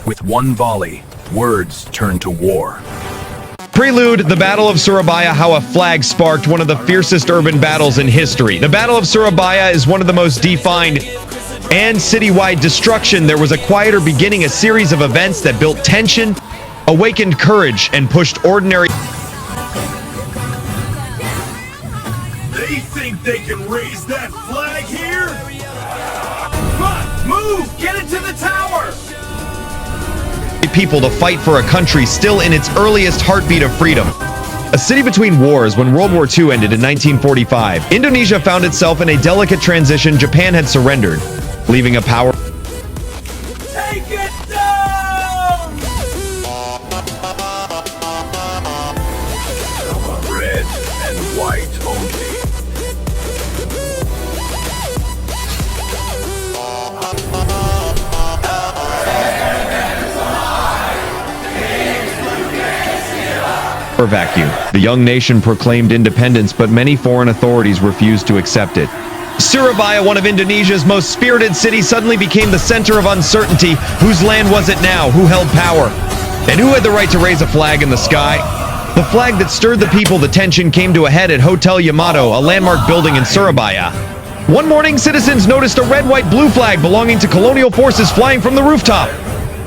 With one volley, words turn to war. Prelude, the Battle of Surabaya, how a flag sparked one of the fiercest urban battles in history. The Battle of Surabaya is one of the most defined and citywide destruction. There was a quieter beginning, a series of events that built tension, awakened courage, and pushed ordinary... They think they can raise that flag here? Come on, move! Get into the tower! people to fight for a country still in its earliest heartbeat of freedom. A city between wars. When World War II ended in 1945, Indonesia found itself in a delicate transition. Japan had surrendered, leaving a power... Take it down! Red and white only. vacuum. The young nation proclaimed independence, but many foreign authorities refused to accept it. Surabaya, one of Indonesia's most spirited cities, suddenly became the center of uncertainty. Whose land was it now? Who held power? And who had the right to raise a flag in the sky? The flag that stirred the people. The tension came to a head at Hotel Yamato, a landmark building in Surabaya. One morning, citizens noticed a red, white, blue flag belonging to colonial forces flying from the rooftop.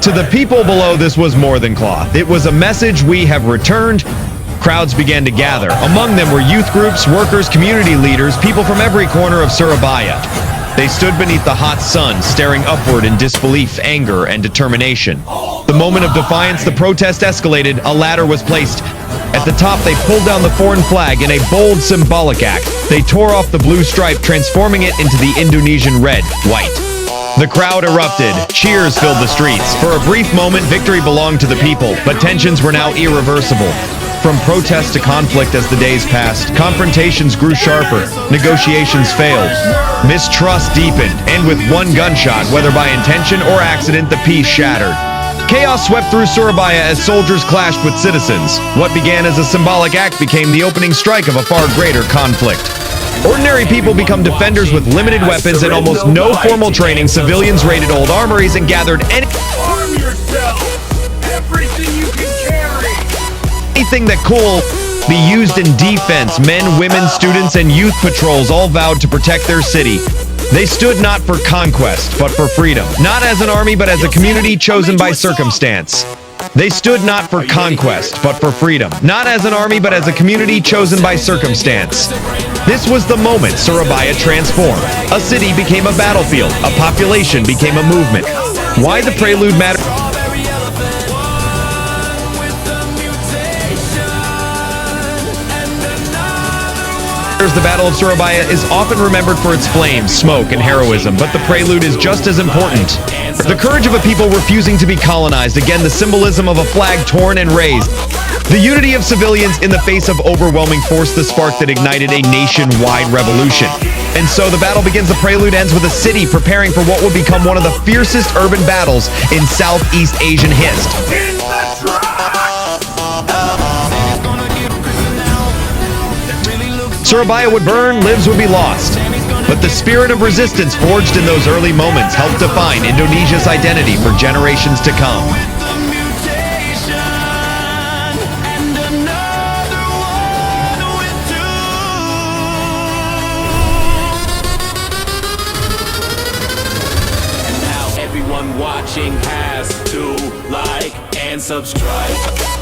To the people below, this was more than cloth. It was a message: we have returned. Crowds began to gather. Among them were youth groups, workers, community leaders, people from every corner of Surabaya. They stood beneath the hot sun, staring upward in disbelief, anger, and determination. The moment of defiance, the protest escalated. A ladder was placed. At the top, they pulled down the foreign flag in a bold, symbolic act. They tore off the blue stripe, transforming it into the Indonesian red, white. The crowd erupted. Cheers filled the streets. For a brief moment, victory belonged to the people, but tensions were now irreversible. From protest to conflict as the days passed, confrontations grew sharper, negotiations failed, mistrust deepened, and with one gunshot, whether by intention or accident, the peace shattered. Chaos swept through Surabaya as soldiers clashed with citizens. What began as a symbolic act became the opening strike of a far greater conflict. Ordinary people become defenders with limited weapons and almost no formal training. Civilians raided old armories and gathered Arm yourself! Everything you can carry! anything that could be used in defense. Men, women, students, and youth patrols all vowed to protect their city. They stood not for conquest, but for freedom. Not as an army, but as a community chosen by circumstance. They stood not for conquest, but for freedom. Not as an army, but as a community chosen by circumstance. This was the moment Surabaya transformed. A city became a battlefield. A population became a movement. Why the prelude matters? The Battle of Surabaya is often remembered for its flames, smoke, and heroism, but the prelude is just as important. The courage of a people refusing to be colonized, again the symbolism of a flag torn and raised. The unity of civilians in the face of overwhelming force, the spark that ignited a nationwide revolution. And so the battle begins. The prelude ends with a city preparing for what will become one of the fiercest urban battles in Southeast Asian history. Surabaya would burn, lives would be lost. But the spirit of resistance forged in those early moments helped define Indonesia's identity for generations to come. And now everyone watching has to like and subscribe.